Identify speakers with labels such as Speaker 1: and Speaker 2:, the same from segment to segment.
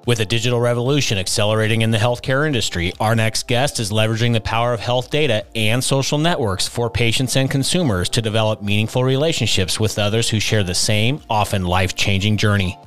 Speaker 1: With a digital revolution accelerating in the healthcare industry, our next guest is leveraging the power of health data and social networks for patients and consumers to develop meaningful relationships with others who share the same, often life-changing journey.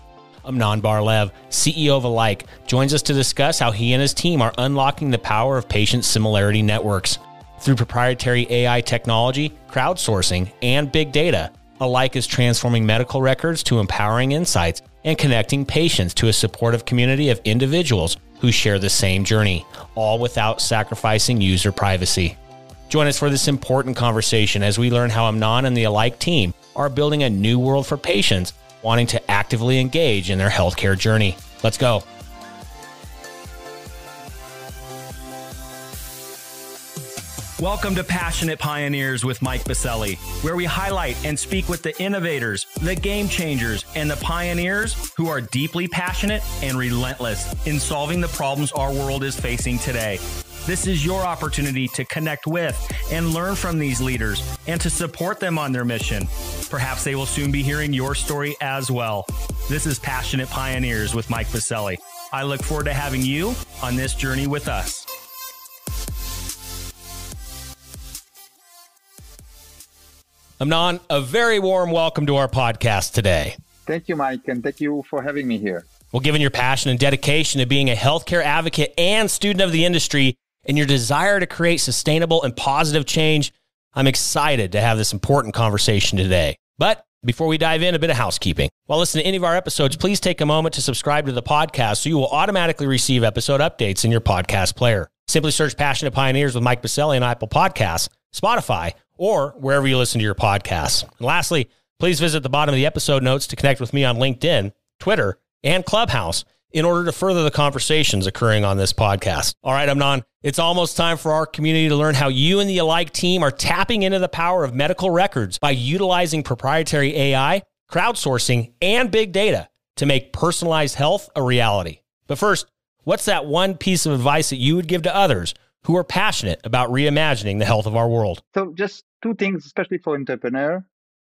Speaker 1: Amnon BarLev, CEO of Alike, joins us to discuss how he and his team are unlocking the power of patient similarity networks. Through proprietary AI technology, crowdsourcing, and big data, Alike is transforming medical records to empowering insights and connecting patients to a supportive community of individuals who share the same journey, all without sacrificing user privacy. Join us for this important conversation as we learn how Amnon and the Alike team are building a new world for patients wanting to actively engage in their healthcare journey. Let's go. Welcome to Passionate Pioneers with Mike Biselli, where we highlight and speak with the innovators, the game changers, and the pioneers who are deeply passionate and relentless in solving the problems our world is facing today. This is your opportunity to connect with and learn from these leaders and to support them on their mission. Perhaps they will soon be hearing your story as well. This is Passionate Pioneers with Mike Biselli. I look forward to having you on this journey with us. Amnon, a very warm welcome to our podcast today.
Speaker 2: Thank you, Mike, and thank you for having me here.
Speaker 1: Well, given your passion and dedication to being a healthcare advocate and student of the industry and your desire to create sustainable and positive change, I'm excited to have this important conversation today. But before we dive in, a bit of housekeeping. While listening to any of our episodes, please take a moment to subscribe to the podcast so you will automatically receive episode updates in your podcast player. Simply search Passionate Pioneers with Mike Biselli on Apple Podcasts, Spotify, or wherever you listen to your podcasts. And lastly, please visit the bottom of the episode notes to connect with me on LinkedIn, Twitter, and Clubhouse in order to further the conversations occurring on this podcast. All right, Amnon, it's almost time for our community to learn how you and the Alike team are tapping into the power of medical records by utilizing proprietary AI, crowdsourcing, and big data to make personalized health a reality. But first, what's that one piece of advice that you would give to others who are passionate about reimagining the health of our world?
Speaker 2: So just two things, especially for entrepreneur.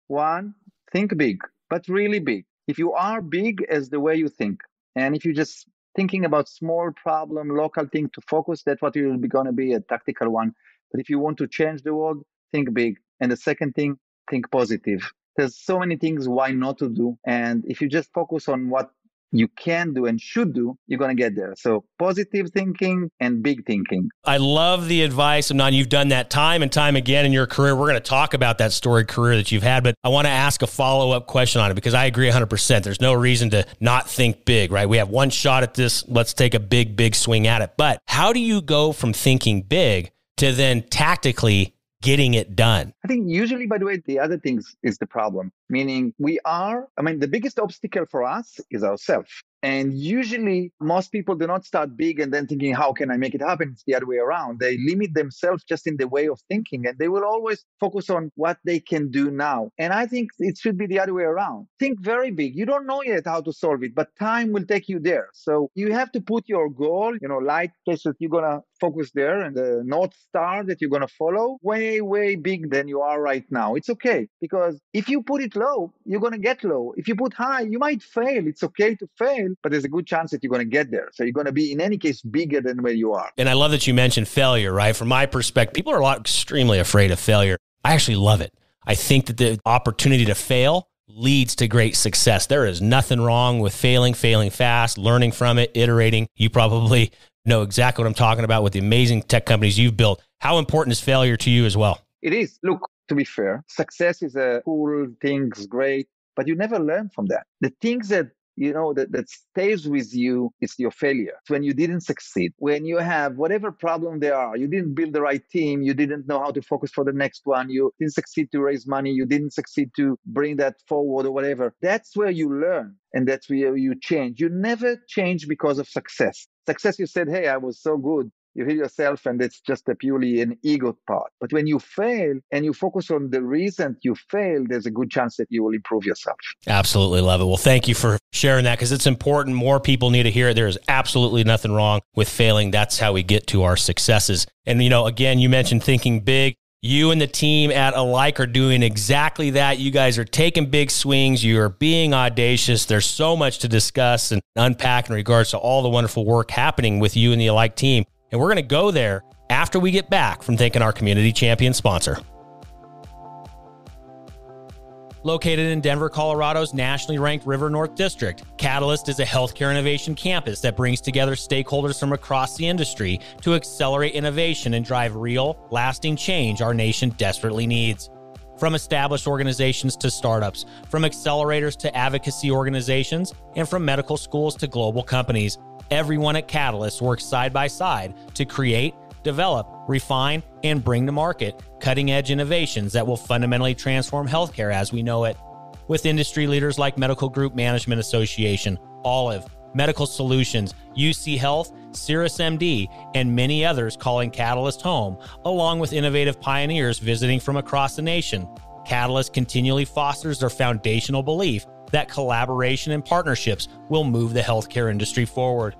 Speaker 2: One, think big, but really big. If you are big as the way you think, and if you're just thinking about small problem, local thing to focus, that's what you'll be going to be, a tactical one. But if you want to change the world, think big. And the second thing, think positive. There's so many things why not to do. And if you just focus on what you can do and should do, you're going to get there. So positive thinking and big thinking.
Speaker 1: I love the advice, Amnon. You've done that time and time again in your career. We're going to talk about that storied career that you've had, but I want to ask a follow-up question on it because I agree 100%. There's no reason to not think big, right? We have one shot at this. Let's take a big swing at it. But how do you go from thinking big to then tactically getting it done?
Speaker 2: I think usually, by the way, the other things is the problem. Meaning the biggest obstacle for us is ourselves. And usually most people do not start big and then thinking, how can I make it happen? It's the other way around. They limit themselves just in the way of thinking, and they will always focus on what they can do now. And I think it should be the other way around. Think very big. You don't know yet how to solve it, but time will take you there. So you have to put your goal, light place that you're going to focus there and the North Star that you're going to follow way big than you are right now. It's okay. Because if you put it low, you're going to get low. If you put high, you might fail. It's okay to fail, but there's a good chance that you're going to get there. So you're going to be, in any case, bigger than where you are.
Speaker 1: And I love that you mentioned failure, right? From my perspective, people are extremely afraid of failure. I actually love it. I think that the opportunity to fail leads to great success. There is nothing wrong with failing fast, learning from it, iterating. You probably know exactly what I'm talking about with the amazing tech companies you've built. How important is failure to you as well?
Speaker 2: It is. Look, to be fair, success is a cool thing, it's great, but you never learn from that. The things that that stays with you, it's your failure. It's when you didn't succeed, when you have whatever problem there are, you didn't build the right team, you didn't know how to focus for the next one, you didn't succeed to raise money, you didn't succeed to bring that forward or whatever. That's where you learn, and that's where you change. You never change because of success. Success, you said, hey, I was so good. You hear yourself, and it's just purely an ego part. But when you fail and you focus on the reason you failed, there's a good chance that you will improve yourself.
Speaker 1: Absolutely love it. Well, thank you for sharing that because it's important. More people need to hear it. There is absolutely nothing wrong with failing. That's how we get to our successes. And, again, you mentioned thinking big. You and the team at Alike are doing exactly that. You guys are taking big swings. You are being audacious. There's so much to discuss and unpack in regards to all the wonderful work happening with you and the Alike team. And we're going to go there after we get back from thanking our community champion sponsor. Located in Denver, Colorado's nationally ranked River North District, Catalyst is a healthcare innovation campus that brings together stakeholders from across the industry to accelerate innovation and drive real, lasting change our nation desperately needs. From established organizations to startups, from accelerators to advocacy organizations, and from medical schools to global companies, everyone at Catalyst works side by side to create, develop, refine, and bring to market cutting-edge innovations that will fundamentally transform healthcare as we know it. With industry leaders like Medical Group Management Association, Olive, Medical Solutions, UC Health, CirrusMD, and many others calling Catalyst home, along with innovative pioneers visiting from across the nation, Catalyst continually fosters their foundational belief that collaboration and partnerships will move the healthcare industry forward.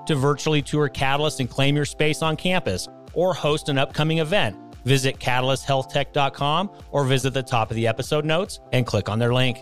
Speaker 1: To virtually tour Catalyst and claim your space on campus or host an upcoming event, visit catalysthealthtech.com or visit the top of the episode notes and click on their link.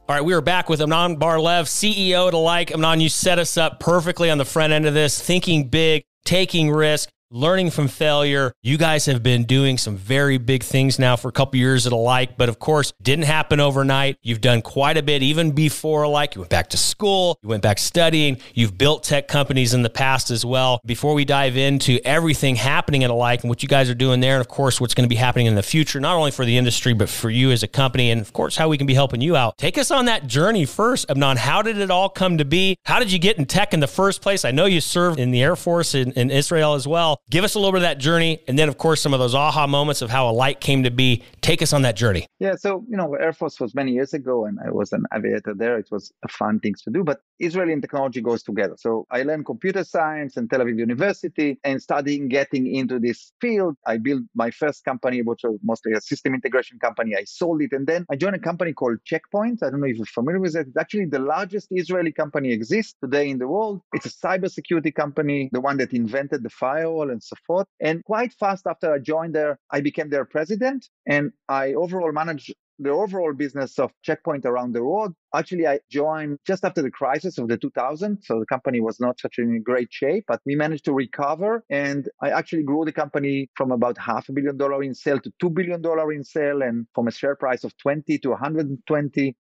Speaker 1: All right, we are back with Amnon BarLev, CEO at Alike. Amnon, you set us up perfectly on the front end of this, thinking big, taking risk, learning from failure. You guys have been doing some very big things now for a couple years at Alike, but of course, didn't happen overnight. You've done quite a bit even before Alike. You went back to school, you went back studying, you've built tech companies in the past as well. Before we dive into everything happening at Alike and what you guys are doing there, and of course, what's going to be happening in the future, not only for the industry, but for you as a company, and of course, how we can be helping you out. Take us on that journey first, Amnon. How did it all come to be? How did you get in tech in the first place? I know you served in the Air Force in Israel as well. Give us a little bit of that journey, and then, of course, some of those aha moments of how Alike came to be. Take us on that journey.
Speaker 2: Yeah, so, Air Force was many years ago, and I was an aviator there. It was a fun thing to do, but Israel and technology goes together. So I learned computer science in Tel Aviv University and studying getting into this field. I built my first company, which was mostly a system integration company. I sold it, and then I joined a company called Checkpoint. I don't know if you're familiar with it. It's actually the largest Israeli company exists today in the world. It's a cybersecurity company, the one that invented the firewall and so forth. And quite fast after I joined there, I became their president, and I overall managed the overall business of Checkpoint around the world. Actually, I joined just after the crisis of the 2000s, so the company was not such in great shape, but we managed to recover, and I actually grew the company from about $500 million in sale to $2 billion in sale, and from a share price of 20 to 120.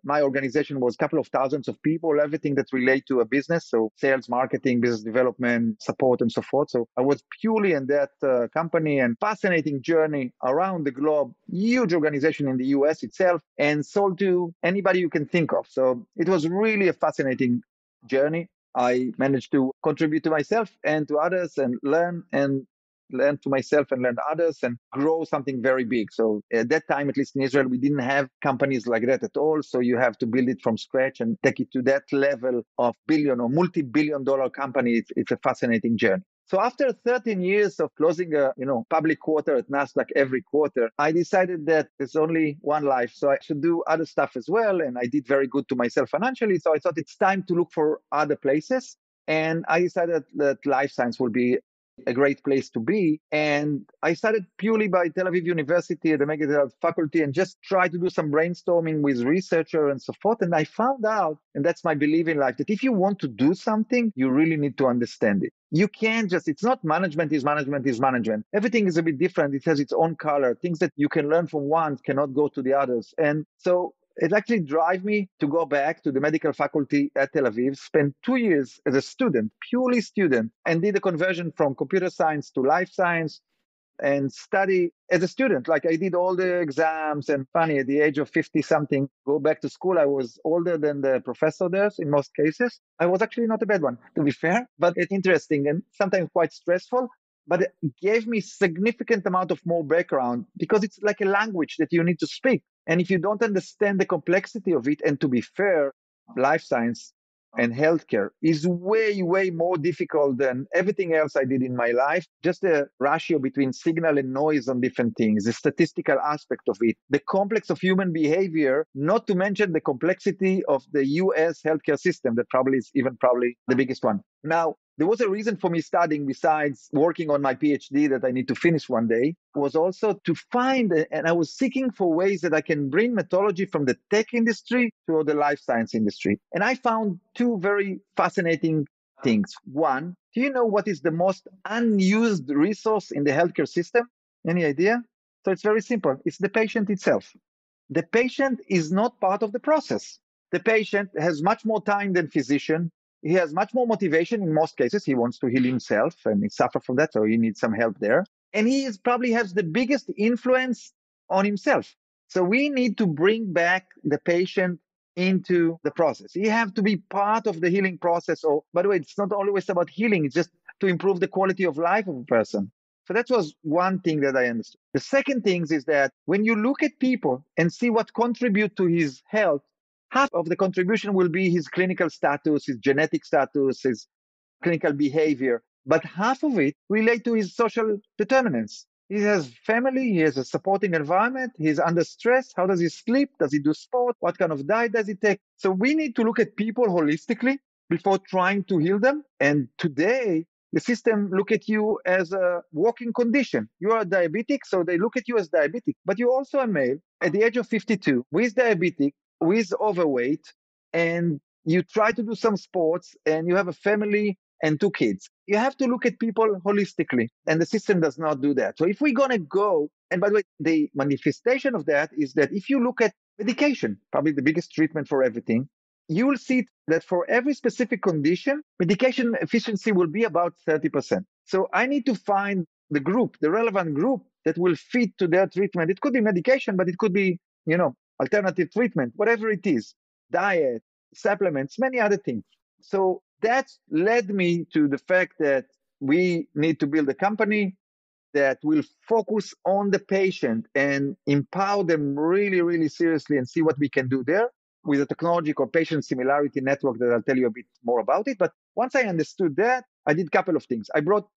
Speaker 2: My organization was a couple of thousands of people, everything that relate to a business, so sales, marketing, business development, support, and so forth. So I was purely in that company, and fascinating journey around the globe, huge organization in the US itself, and sold to anybody you can think of. So it was really a fascinating journey. I managed to contribute to myself and to others and learn to myself and learn to others and grow something very big. So at that time, at least in Israel, we didn't have companies like that at all. So you have to build it from scratch and take it to that level of billion or multi-billion dollar company. It's a fascinating journey. So after 13 years of closing a public quarter at Nasdaq every quarter, I decided that there's only one life, so I should do other stuff as well. And I did very good to myself financially, so I thought it's time to look for other places. And I decided that life science will be a great place to be. And I started purely by Tel Aviv University at the Medical faculty and just tried to do some brainstorming with researchers and so forth. And I found out, and that's my belief in life, that if you want to do something, you really need to understand it. You can't it's not management is management. Everything is a bit different. It has its own color. Things that you can learn from one cannot go to the others. And so it actually drive me to go back to the medical faculty at Tel Aviv, spend 2 years as a student, purely student, and did a conversion from computer science to life science and study as a student. Like I did all the exams, and funny, at the age of 50 something, go back to school. I was older than the professor there in most cases. I was actually not a bad one, to be fair, but it's interesting and sometimes quite stressful. But it gave me significant amount of more background because it's like a language that you need to speak. And if you don't understand the complexity of it, and to be fair, life science and healthcare is way, way more difficult than everything else I did in my life. Just the ratio between signal and noise on different things, the statistical aspect of it, the complex of human behavior, not to mention the complexity of the US healthcare system that probably is even the biggest one. Now, there was a reason for me studying besides working on my PhD that I need to finish one day, was also to find, and I was seeking for ways that I can bring methodology from the tech industry to the life science industry. And I found two very fascinating things. One, do you know what is the most unused resource in the healthcare system? Any idea? So it's very simple. It's the patient itself. The patient is not part of the process. The patient has much more time than physician. He has much more motivation in most cases. He wants to heal himself and he suffers from that, so he needs some help there. And he probably has the biggest influence on himself. So we need to bring back the patient into the process. You have to be part of the healing process. Or, by the way, it's not always about healing. It's just to improve the quality of life of a person. So that was one thing that I understood. The second thing is that when you look at people and see what contribute to his health, half of the contribution will be his clinical status, his genetic status, his clinical behavior, but half of it relate to his social determinants. He has family, he has a supporting environment, he's under stress. How does he sleep? Does he do sport? What kind of diet does he take? So we need to look at people holistically before trying to heal them. And today, the system look at you as a walking condition. You are diabetic, so they look at you as diabetic. But you're also a male at the age of 52 with diabetic, with overweight, and you try to do some sports and you have a family and two kids. You have to look at people holistically, and the system does not do that. So if we're going to go, and by the way, the manifestation of that is that if you look at medication, probably the biggest treatment for everything, you will see that for every specific condition, medication efficiency will be about 30%. So I need to find the group, the relevant group that will fit to their treatment. It could be medication, but it could be, alternative treatment, whatever it is, diet, supplements, many other things. So that led me to the fact that we need to build a company that will focus on the patient and empower them really, really seriously and see what we can do there with a technology called Patient Similarity Network that I'll tell you a bit more about it. But once I understood that, I did a couple of things. I brought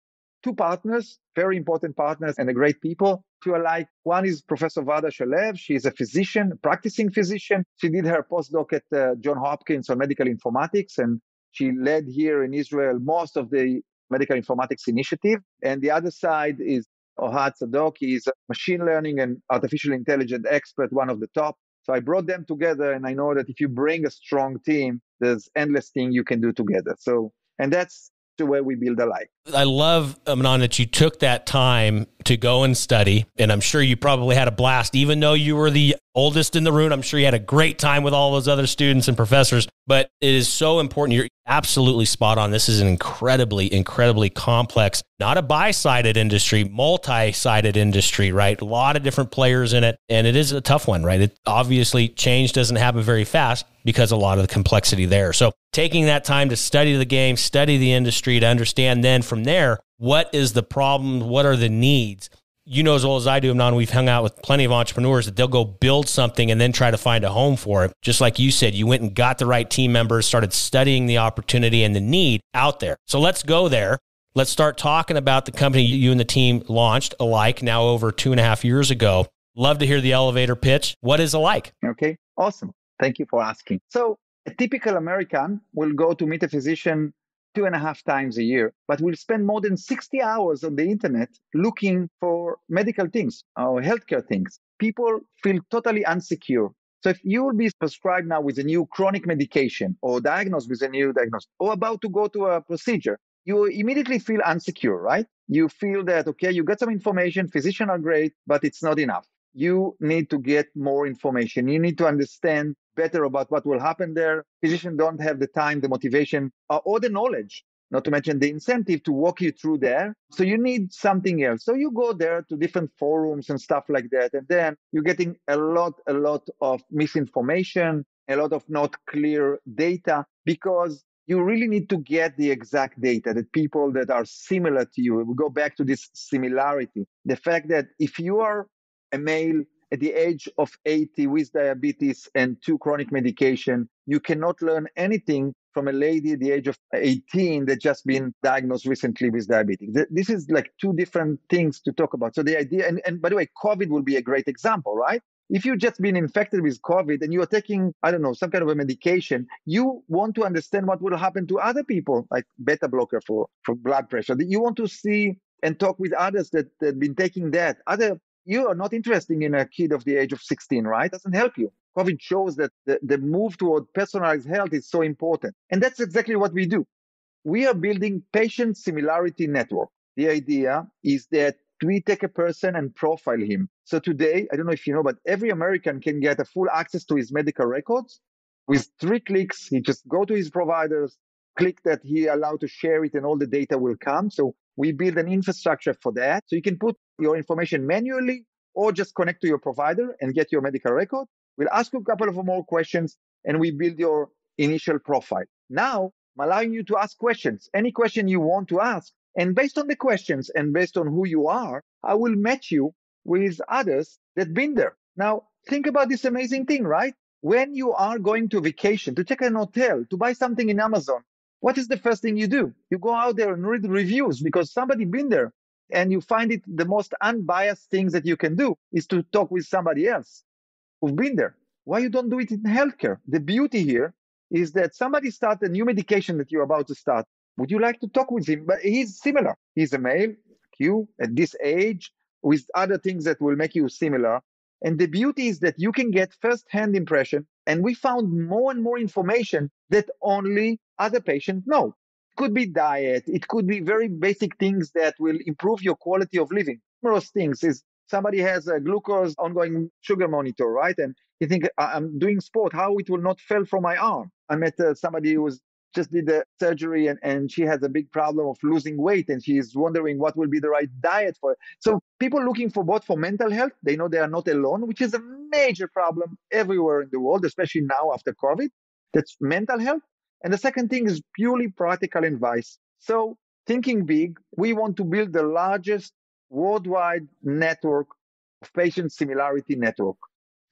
Speaker 2: two partners, very important partners and a great people to alike. One is Professor Bar-Lev. She's a physician, a practicing physician. She did her postdoc at Johns Hopkins on medical informatics, and she led here in Israel most of the medical informatics initiative. And the other side is Ohad Sadok. He's a machine learning and artificial intelligence expert, one of the top. So I brought them together, and I know that if you bring a strong team, there's endless things you can do together. So, and that's the way we build alike.
Speaker 1: I love, Amnon, that you took that time to go and study, and I'm sure you probably had a blast. Even though you were the oldest in the room, I'm sure you had a great time with all those other students and professors, but it is so important. You're absolutely spot on. This is an incredibly, incredibly complex, not a bi-sided industry, multi-sided industry, right? A lot of different players in it, and it is a tough one, right? It obviously, change doesn't happen very fast because a lot of the complexity there. So taking that time to study the game, study the industry, to understand then from there, what is the problem? What are the needs? You know as well as I do, Amnon, we've hung out with plenty of entrepreneurs that they'll go build something and then try to find a home for it. Just like you said, you went and got the right team members, started studying the opportunity and the need out there. So let's go there. Let's start talking about the company you and the team launched, Alike, now over 2.5 years ago. Love to hear the elevator pitch. What is Alike?
Speaker 2: Okay, awesome. Thank you for asking. So a typical American will go to meet a physician 2.5 times a year, but will spend more than 60 hours on the internet looking for medical things or healthcare things. People feel totally insecure. So if you will be prescribed now with a new chronic medication or diagnosed with a new diagnosis or about to go to a procedure, you immediately feel insecure, right? You feel that, okay, you got some information, physicians are great, but it's not enough. You need to get more information. You need to understand better about what will happen there. Physicians don't have the time, the motivation, or the knowledge, not to mention the incentive to walk you through there. So you need something else. So you go there to different forums and stuff like that. And then you're getting a lot of misinformation, a lot of not clear data, because you really need to get the exact data that people that are similar to you. We go back to this similarity. The fact that if you are a male at the age of 80 with diabetes and 2 chronic medication, you cannot learn anything from a lady at the age of 18 that just been diagnosed recently with diabetes. This is like two different things to talk about. So the idea, and by the way, COVID will be a great example, right? If you've just been infected with COVID and you are taking, I don't know, some kind of a medication, you want to understand what will happen to other people, like beta blocker for blood pressure. You want to see and talk with others that have been taking that. You are not interested in a kid of the age of 16, right? Doesn't help you. COVID shows that the move toward personalized health is so important. And that's exactly what we do. We are building patient similarity network. The idea is that we take a person and profile him. So today, I don't know if you know, but every American can get a full access to his medical records with 3 clicks. He just go to his providers, click that he allowed to share it, and all the data will come. So we build an infrastructure for that. So you can put your information manually or just connect to your provider and get your medical record. We'll ask you a couple of more questions and we build your initial profile. Now, I'm allowing you to ask questions, any question you want to ask. And based on the questions and based on who you are, I will match you with others that been there. Now, think about this amazing thing, right? When you are going to vacation, to check an hotel, to buy something in Amazon, what is the first thing you do? You go out there and read reviews because somebody been there. And you find it the most unbiased things that you can do is to talk with somebody else who've been there. Why you don't do it in healthcare? The beauty here is that somebody start a new medication that you're about to start. Would you like to talk with him? But he's similar. He's a male, like you, at this age, with other things that will make you similar. And the beauty is that you can get first-hand impression. And we found more and more information that only other patients know. It could be diet. It could be very basic things that will improve your quality of living. Numerous things is somebody has a glucose ongoing sugar monitor, right? And you think, I'm doing sport, how it will not fail from my arm. I met somebody who just did the surgery and she has a big problem of losing weight and she is wondering what will be the right diet for it. So people looking for both for mental health, they know they are not alone, which is a major problem everywhere in the world, especially now after COVID. That's mental health. And the second thing is purely practical advice. So thinking big, we want to build the largest worldwide network of patient similarity network.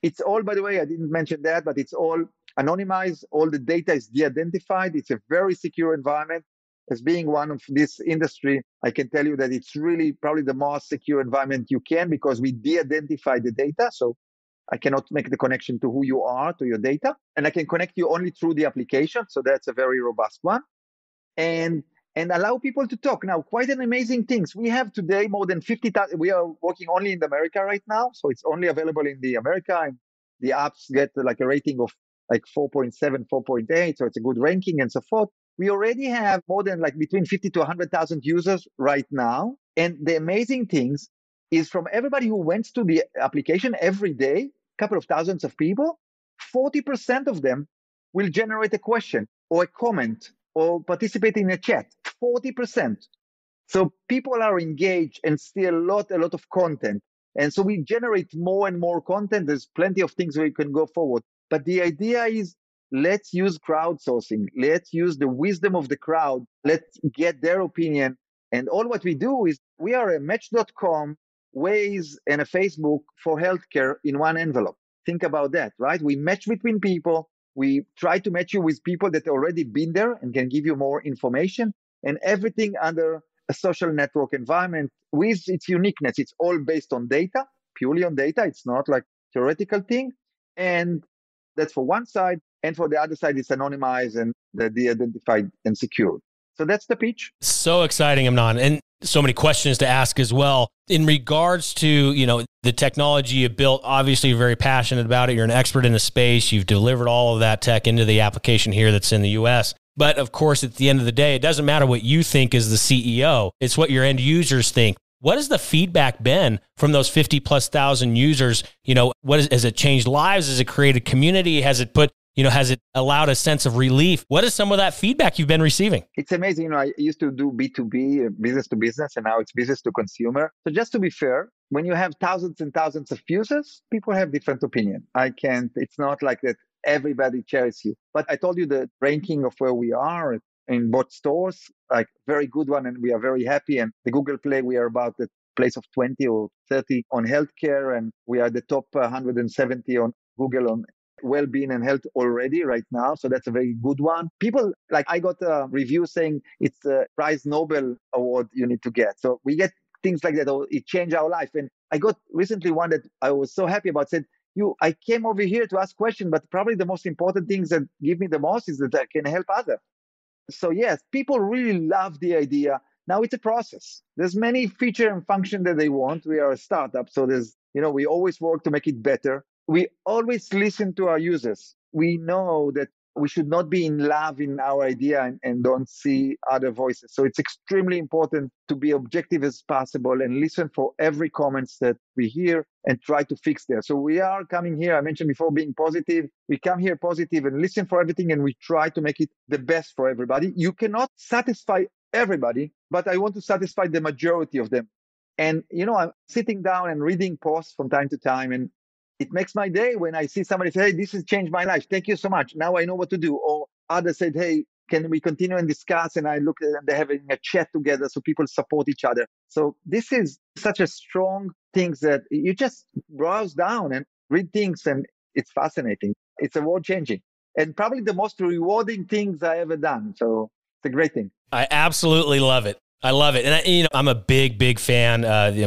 Speaker 2: It's all, by the way, I didn't mention that, but it's all anonymized. All the data is de-identified. It's a very secure environment. As being one of this industry, I can tell you that it's really probably the most secure environment you can because we de-identify the data. So I cannot make the connection to who you are, to your data. And I can connect you only through the application. So that's a very robust one. And allow people to talk. Now, quite an amazing things. We have today more than 50,000. We are working only in America right now. So it's only available in the America. And the apps get like a rating of like 4.7, 4.8. So it's a good ranking and so forth. We already have more than like between 50 to 100,000 users right now. And the amazing things is from everybody who went to the application every day, a couple of thousands of people, 40% of them will generate a question or a comment or participate in a chat, 40%. So people are engaged and see a lot of content. And so we generate more and more content. There's plenty of things where you can go forward. But the idea is let's use crowdsourcing. Let's use the wisdom of the crowd. Let's get their opinion. And all what we do is we are a Match.com, Waze, and a Facebook for healthcare in one envelope. Think about that, right? We match between people. We try to match you with people that already been there and can give you more information, and everything under a social network environment with its uniqueness. It's all based on data, purely on data. It's not like theoretical thing. And that's for one side. And for the other side, it's anonymized and de-identified and secured. So that's the pitch.
Speaker 1: So exciting, Amnon. And so many questions to ask as well. In regards to, the technology you built, obviously you're very passionate about it. You're an expert in the space. You've delivered all of that tech into the application here that's in the US. But of course, at the end of the day, it doesn't matter what you think as the CEO. It's what your end users think. What has the feedback been from those 50 plus thousand users? Has it changed lives? Has it created community? Has it has it allowed a sense of relief? What is some of that feedback you've been receiving?
Speaker 2: It's amazing. I used to do B2B, business to business, and now it's business to consumer. So just to be fair, when you have thousands and thousands of users, people have different opinion. It's not like that everybody shares you. But I told you the ranking of where we are in both stores, like very good one, and we are very happy. And the Google Play, we are about the place of 20 or 30 on healthcare, and we are the top 170 on Google on well-being and health already right now. So that's a very good one. People, like I got a review saying it's a prize Nobel award you need to get. So we get things like that. It changed our life. And I got recently one that I was so happy about, said, I came over here to ask questions, but probably the most important things that give me the most is that I can help others. So yes, people really love the idea. Now it's a process. There's many feature and function that they want. We are a startup, so we always work to make it better. We always listen to our users. We know that we should not be in love in our idea and don't see other voices. So it's extremely important to be objective as possible and listen for every comments that we hear and try to fix there. So we are coming here, I mentioned before, being positive. We come here positive and listen for everything, and we try to make it the best for everybody. You cannot satisfy everybody, but I want to satisfy the majority of them. And, I'm sitting down and reading posts from time to time, and it makes my day when I see somebody say, hey, this has changed my life. Thank you so much. Now I know what to do. Or others said, hey, can we continue and discuss? And I look at them, they're having a chat together so people support each other. So this is such a strong thing that you just browse down and read things, and it's fascinating. It's a world changing and probably the most rewarding things I ever done. So it's a great thing.
Speaker 1: I absolutely love it. I love it. And I'm a big fan.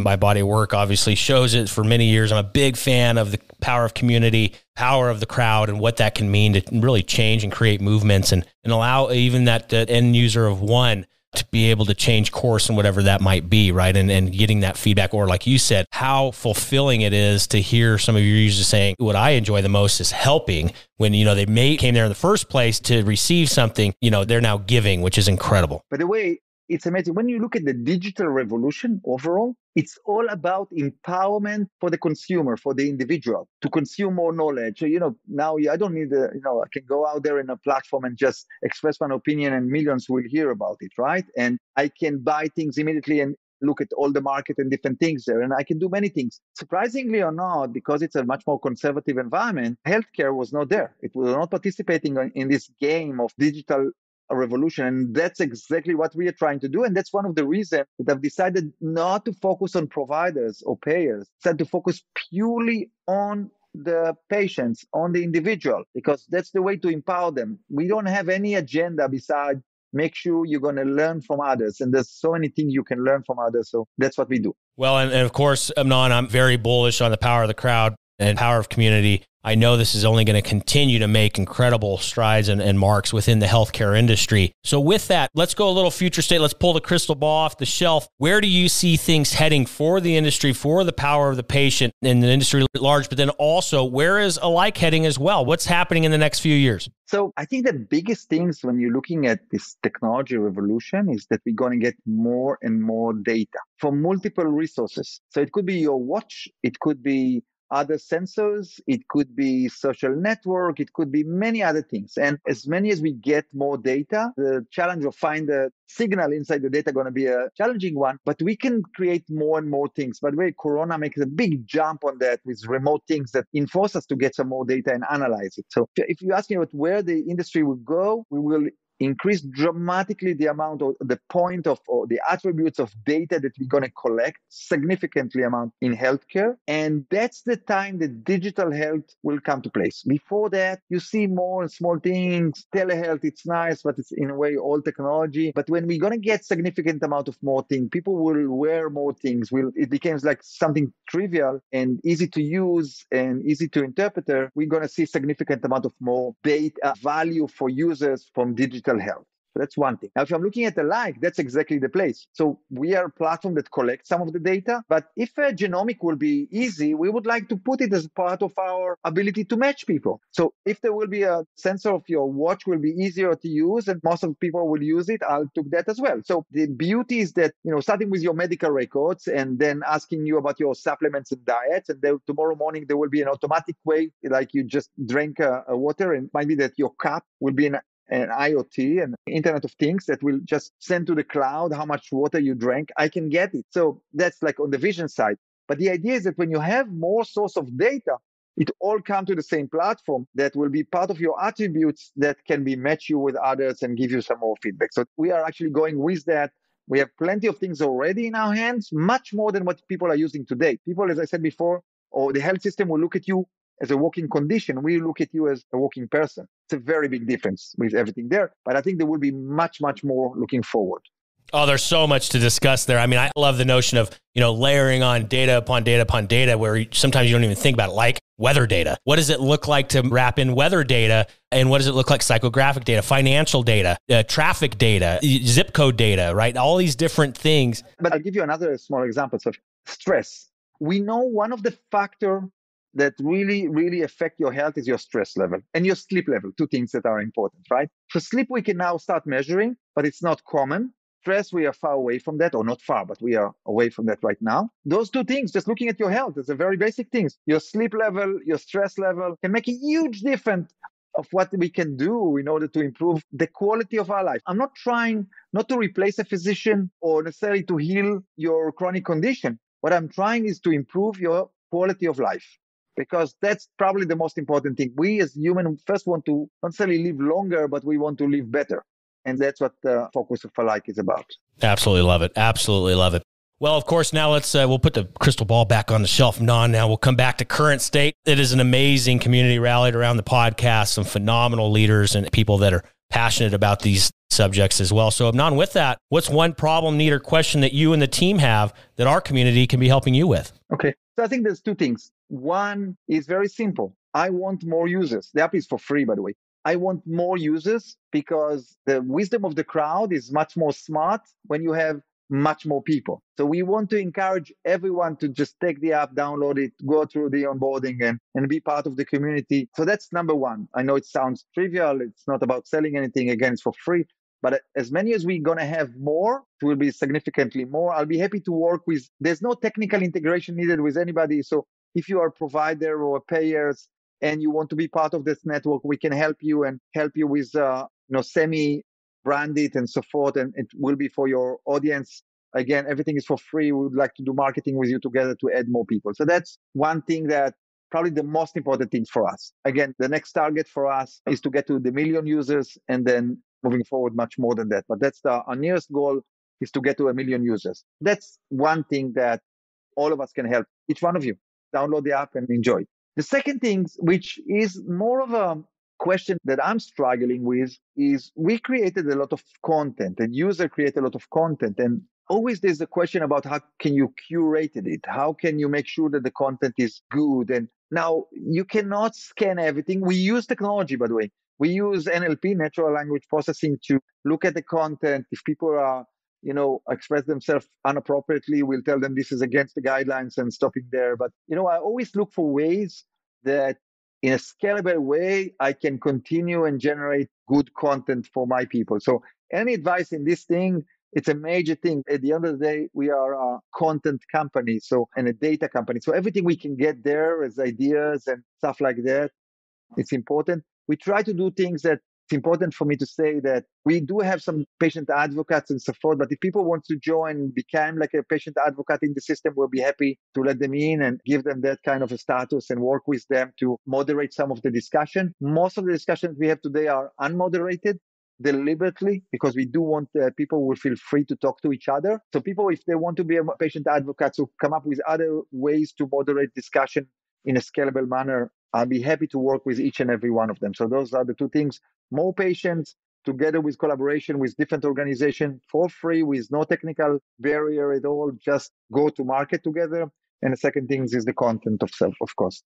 Speaker 1: My body of work obviously shows it for many years. I'm a big fan of the power of community, power of the crowd, and what that can mean to really change and create movements and allow even that end user of one to be able to change course and whatever that might be, right? And getting that feedback, or like you said, how fulfilling it is to hear some of your users saying, what I enjoy the most is helping when, they came there in the first place to receive something, they're now giving, which is incredible.
Speaker 2: By the way, it's amazing. When you look at the digital revolution overall, it's all about empowerment for the consumer, for the individual, to consume more knowledge. So, now I don't need I can go out there in a platform and just express my opinion and millions will hear about it, right? And I can buy things immediately and look at all the market and different things there. And I can do many things. Surprisingly or not, because it's a much more conservative environment, healthcare was not there. It was not participating in this game of digital revolution. And that's exactly what we are trying to do. And that's one of the reasons that I've decided not to focus on providers or payers, instead to focus purely on the patients, on the individual, because that's the way to empower them. We don't have any agenda besides make sure you're going to learn from others. And there's so many things you can learn from others. So that's what we do.
Speaker 1: Well, and of course, Amnon, I'm very bullish on the power of the crowd and power of community. I know this is only going to continue to make incredible strides and marks within the healthcare industry. So with that, let's go a little future state. Let's pull the crystal ball off the shelf. Where do you see things heading for the industry, for the power of the patient and the industry at large, but then also where is Alike heading as well? What's happening in the next few years?
Speaker 2: So I think the biggest things when you're looking at this technology revolution is that we're going to get more and more data from multiple resources. So it could be your watch, it could be other sensors, it could be social network, it could be many other things. And as many as we get more data, the challenge of find the signal inside the data going to be a challenging one, but we can create more and more things. By the way, Corona makes a big jump on that with remote things that enforce us to get some more data and analyze it. So if you ask me about where the industry will go, we will increase dramatically the amount of the point of or the attributes of data that we're going to collect significantly amount in healthcare. And that's the time that digital health will come to place. Before that, you see more small things. Telehealth, it's nice, but it's in a way all technology. But when we're going to get significant amount of more things, people will wear more things. It becomes like something trivial and easy to use and easy to interpret. We're going to see significant amount of more data value for users from digital health. So that's one thing. Now, if I'm looking at Alike, that's exactly the place. So we are a platform that collects some of the data, but if a genomic will be easy, we would like to put it as part of our ability to match people. So if there will be a sensor of your watch will be easier to use and most of people will use it, I'll take that as well. So the beauty is that, starting with your medical records and then asking you about your supplements and diets, and then tomorrow morning there will be an automatic way, like you just drink a water, and it might be that your cup will be an IoT and Internet of Things that will just send to the cloud how much water you drank. I can get it. So that's like on the vision side. But the idea is that when you have more source of data, it all comes to the same platform that will be part of your attributes that can be match you with others and give you some more feedback. So we are actually going with that. We have plenty of things already in our hands, much more than what people are using today. People, as I said before, or the health system will look at you as a walking condition. We look at you as a walking person. It's a very big difference with everything there. But I think there will be much, much more looking forward.
Speaker 1: Oh, there's so much to discuss there. I mean, I love the notion of, layering on data upon data upon data where sometimes you don't even think about it, like weather data. What does it look like to wrap in weather data? And what does it look like psychographic data, financial data, traffic data, zip code data, right? All these different things.
Speaker 2: But I'll give you another small example of stress. We know one of the factors that really, really affect your health is your stress level and your sleep level, two things that are important, right? For sleep, we can now start measuring, but it's not common. Stress, we are far away from that, or not far, but we are away from that right now. Those two things, just looking at your health, it's a very basic things. Your sleep level, your stress level can make a huge difference of what we can do in order to improve the quality of our life. I'm not trying not to replace a physician or necessarily to heal your chronic condition. What I'm trying is to improve your quality of life, because that's probably the most important thing. We as humans first want to not necessarily live longer, but we want to live better. And that's what the focus of Alike is about.
Speaker 1: Absolutely love it. Absolutely love it. Well, of course, now we'll put the crystal ball back on the shelf. Now we'll come back to current state. It is an amazing community rallied around the podcast, some phenomenal leaders and people that are passionate about these subjects as well. So, Amnon, with that, what's one problem, need, or question that you and the team have that our community can be helping you with?
Speaker 2: Okay. So I think there's two things. One is very simple. I want more users. The app is for free, by the way. I want more users because the wisdom of the crowd is much more smart when you have much more people. So we want to encourage everyone to just take the app, download it, go through the onboarding and be part of the community. So that's number one. I know it sounds trivial. It's not about selling anything. Again, it's for free. But as many as we're going to have more, it will be significantly more. I'll be happy to work with, there's no technical integration needed with anybody. So if you are a provider or payers and you want to be part of this network, we can help you and help you with, semi-branded and so forth. And it will be for your audience. Again, everything is for free. We would like to do marketing with you together to add more people. So that's one thing that probably the most important thing for us. Again, the next target for us is to get to the 1 million users and then moving forward much more than that. But that's our nearest goal is to get to 1 million users. That's one thing that all of us can help. Each one of you, download the app and enjoy. The second thing, which is more of a question that I'm struggling with, is we created a lot of content and user create a lot of content. And always there's a question about how can you curate it? How can you make sure that the content is good? And now you cannot scan everything. We use technology, by the way. We use NLP, natural language processing, to look at the content. If people are, express themselves inappropriately, we'll tell them this is against the guidelines and stopping there. But, I always look for ways that in a scalable way, I can continue and generate good content for my people. So any advice in this thing, it's a major thing. At the end of the day, we are a content company, and a data company. So everything we can get there as ideas and stuff like that, it's important. We try to do things that it's important for me to say that we do have some patient advocates and so forth, but if people want to join, become like a patient advocate in the system, we'll be happy to let them in and give them that kind of a status and work with them to moderate some of the discussion. Most of the discussions we have today are unmoderated deliberately because we do want people will feel free to talk to each other. So people, if they want to be a patient advocate, to come up with other ways to moderate discussion in a scalable manner, I'll be happy to work with each and every one of them. So those are the two things. More patients together with collaboration with different organizations for free with no technical barrier at all. Just go to market together. And the second thing is the content of self, of course.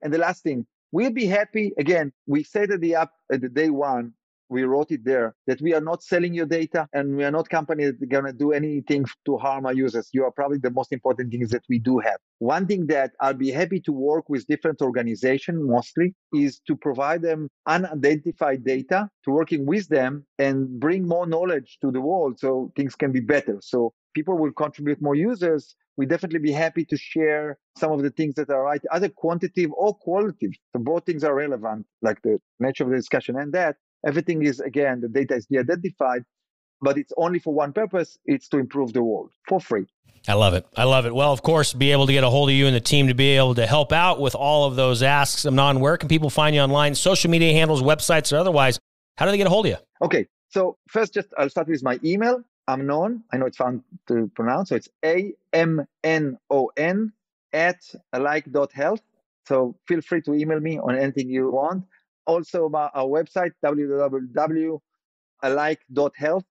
Speaker 2: And the last thing, we'll be happy. Again, we said at the app at the day one, we wrote it there, that we are not selling your data and we are not company that are going to do anything to harm our users. You are probably the most important things that we do have. One thing that I'll be happy to work with different organizations mostly is to provide them unidentified data, to working with them and bring more knowledge to the world so things can be better. So people will contribute more users. We definitely be happy to share some of the things that are right, either quantitative or qualitative. So both things are relevant, like the nature of the discussion and that. Everything is, again, the data is de-identified, but it's only for one purpose. It's to improve the world for free.
Speaker 1: I love it. I love it. Well, of course, be able to get a hold of you and the team to be able to help out with all of those asks. Amnon, where can people find you online? Social media handles, websites, or otherwise? How do they get a hold of you?
Speaker 2: Okay. So first, I'll start with my email, Amnon. I know it's fun to pronounce. So it's AMNON @alike.health. So feel free to email me on anything you want. Also, our website, www.alike.health.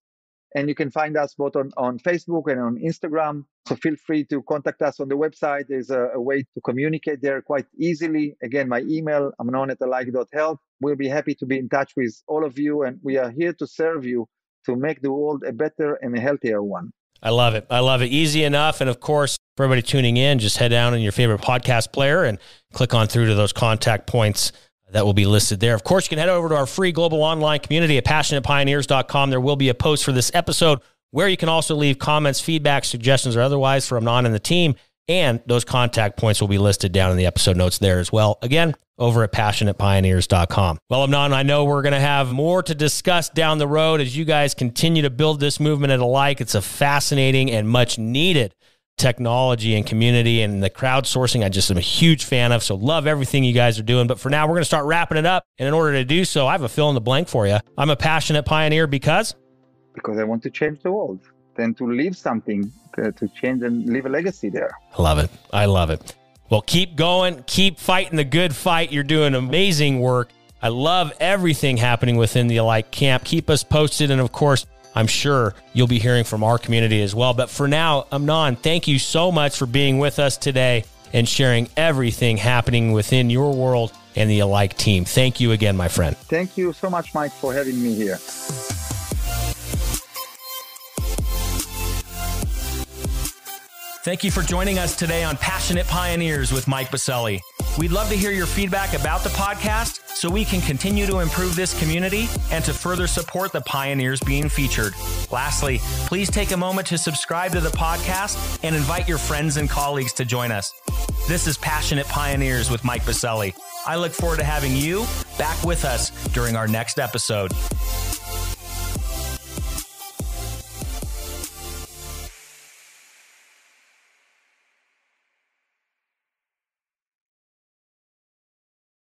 Speaker 2: And you can find us both on Facebook and on Instagram. So feel free to contact us on the website. There's a way to communicate there quite easily. Again, my email, amnon@alike.health. We'll be happy to be in touch with all of you. And we are here to serve you to make the world a better and a healthier one.
Speaker 1: I love it. I love it. Easy enough. And of course, for everybody tuning in, just head down in your favorite podcast player and click on through to those contact points that will be listed there. Of course, you can head over to our free global online community at passionatepioneers.com. There will be a post for this episode where you can also leave comments, feedback, suggestions, or otherwise from Amnon and the team. And those contact points will be listed down in the episode notes there as well. Again, over at passionatepioneers.com. Well, Amnon, I know we're going to have more to discuss down the road as you guys continue to build this movement at Alike. It's a fascinating and much needed technology and community, and the crowdsourcing I just am a huge fan of. So love everything you guys are doing. But for now, we're going to start wrapping it up. And in order to do so, I have a fill in the blank for you. I'm a passionate pioneer because
Speaker 2: I want to change the world, then to leave something to change and leave a legacy there.
Speaker 1: I love it. I love it. Well, keep going. Keep fighting the good fight. You're doing amazing work. I love everything happening within the Alike camp. Keep us posted. And of course, I'm sure you'll be hearing from our community as well. But for now, Amnon, thank you so much for being with us today and sharing everything happening within your world and the Alike team. Thank you again, my friend.
Speaker 2: Thank you so much, Mike, for having me here.
Speaker 1: Thank you for joining us today on Passionate Pioneers with Mike Biselli. We'd love to hear your feedback about the podcast so we can continue to improve this community and to further support the pioneers being featured. Lastly, please take a moment to subscribe to the podcast and invite your friends and colleagues to join us. This is Passionate Pioneers with Mike Biselli. I look forward to having you back with us during our next episode.